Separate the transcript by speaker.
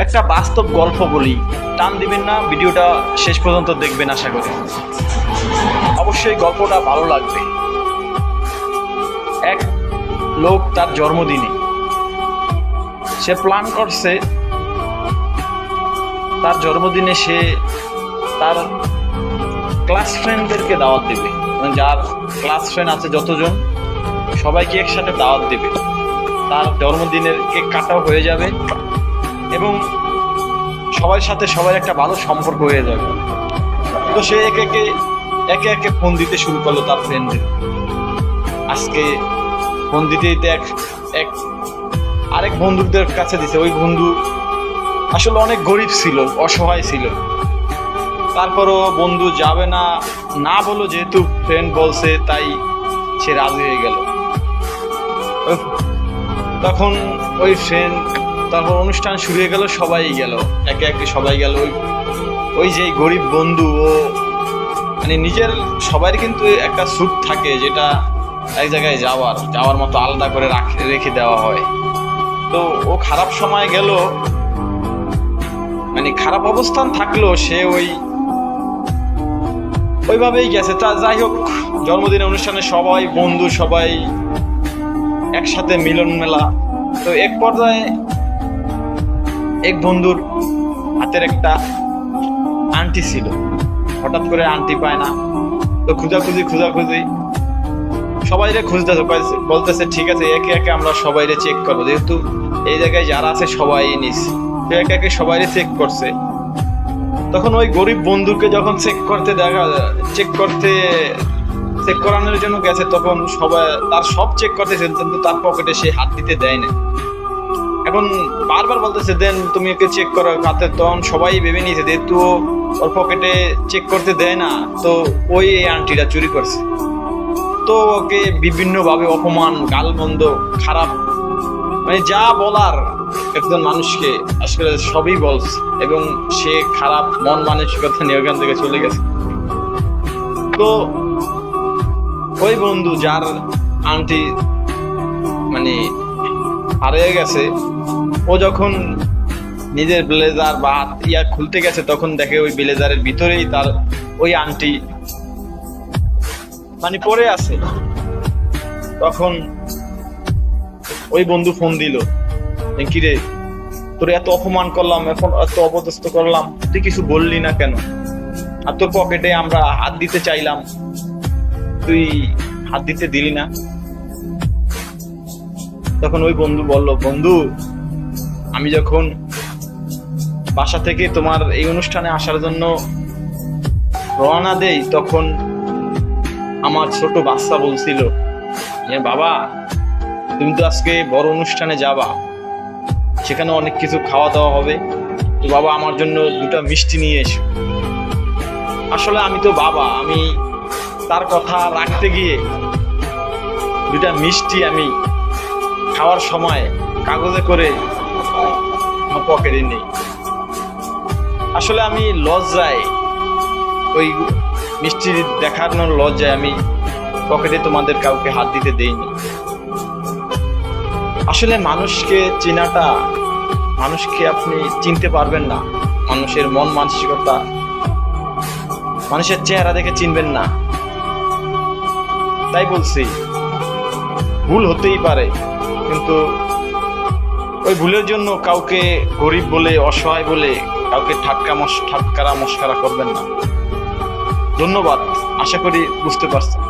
Speaker 1: একটা বাস্তব গল্প বলি, টান দিবেন না, ভিডিওটা শেষ পর্যন্ত দেখবেন আশা করি। অবশ্যই গল্পটা ভালো লাগবে। এক লোক তার জন্মদিনে সে প্ল্যান করছে তার জন্মদিনে সে তার ক্লাস ফ্রেন্ডদেরকে দাওয়াত দেবে, যার ক্লাস ফ্রেন্ড আছে যতজন সবাইকে একসাথে দাওয়াত দেবে। তার জন্মদিনের কেক কাটাও হয়ে যাবে এবং সবার সাথে সবার একটা ভালো সম্পর্ক হয়ে যাবে। তো সে একে একে ফোন দিতে শুরু করলো তার ফ্রেন্ডদের। আজকে ফোন দিতে দিতে আরেক বন্ধুদের কাছে দিছে। ওই বন্ধু আসলে অনেক গরিব ছিল, অসহায় ছিল। তারপরও বন্ধু যাবে না না বলো, যেহেতু ফ্রেন্ড বলছে তাই সে রাজি হয়ে গেল। তখন ওই ফ্রেন্ড, তারপর অনুষ্ঠান শুরু হয়ে গেল, সবাই গেল, একে একে সবাই গেল। ওই যে গরিব বন্ধু, ও মানে নিজের সবাই কিন্তু একটা স্যুট থাকে যেটা এক জায়গায় যাওয়ার মতো আলাদা করে রেখে দেওয়া হয়। তো ও খারাপ সময় গেল, মানে খারাপ অবস্থান থাকলো, সে ওইভাবেই গেছে। তা যাই হোক, জন্মদিনের অনুষ্ঠানে সবাই বন্ধু সবাই একসাথে মিলন মেলা। তো এক পর্যায়ে এক বন্ধুর হাতের একটা আংটি ছিল, হঠাৎ করে আংটি পায় না। তো খোঁজাখুঁজি সবাইরে খুঁজতেছে, বলতেছে ঠিক আছে একে একে আমরা সবাইরে চেক করবো, যেহেতু এই জায়গায় যারা আছে সবাই নিছে। তো একে একে সবাইরে চেক করছে। তখন ওই গরিব বন্ধুকে যখন চেক করানোর জন্য গেছে, তখন সবাই তার সব চেক করতেছে, কিন্তু তার পকেটে সে হাত দিতে দেয় না। এখন বারবার বলতেছে দেন তুমি ওকে চেক করো হাতে। তখন সবাই ভেবে নিয়েছে যেহেতু ওর পকেটে চেক করতে দেয় না, তো ওই এই আংটিটা চুরি করছে। তো ওকে বিভিন্নভাবে অপমান, গালমন্দ, খারাপ, মানে যা বলার একজন মানুষকে আসলে সবই বলছে, এবং সে খারাপ মন মানসিকতা নিয়ে ওখান থেকে চলে গেছে। তো ওই বন্ধু যার আংটি মানে হারিয়ে গেছে, ও যখন নিজের ব্লেজার বা খুলতে গেছে, তখন দেখে ওই ব্লেজারের ভিতরেই তার ওই আংটি মানে পড়ে আছে। তখন ওই বন্ধু ফোন দিল, কিরে তোর এত অপমান করলাম, এখন এত অপদস্থ করলাম, তুই কিছু বললি না কেন? আর তোর পকেটে আমরা হাত দিতে চাইলাম, তুই হাত দিতে দিলি না। তখন ওই বন্ধু বলল, বন্ধু আমি যখন বাসা থেকে তোমার এই অনুষ্ঠানে আসার জন্য রওনা দেই, তখন আমার ছোট বাচ্চা বলছিল যে বাবা তুমি তো আজকে বড় অনুষ্ঠানে যাবা, সেখানে অনেক কিছু খাওয়া দাওয়া হবে, তো বাবা আমার জন্য 2টা মিষ্টি নিয়ে এসো। আসলে আমি তো বাবা, আমি তার কথা রাখতে গিয়ে 2টা মিষ্টি আমি খাওয়ার সময় কাগজে করে আমার পকেটে নেই। আসলে আমি লজ্জায়, ওই মিষ্টি দেখানোর লজ্জায় আমি পকেটে তোমাদের কাউকে হাত দিতে দেইনি। আসলে মানুষকে চেনাটা, মানুষকে আপনি চিনতে পারবেন না, মানুষের মন মানসিকতা, মানুষের চেহারা দেখে চিনবেন না। তাই বলছি, ভুল হতেই পারে, কিন্তু ওই ভুলের জন্য কাউকে গরিব বলে, অসহায় বলে কাউকে ঠাট্টা মস্করা করবেন না। ধন্যবাদ, আশা করি বুঝতে পারছেন।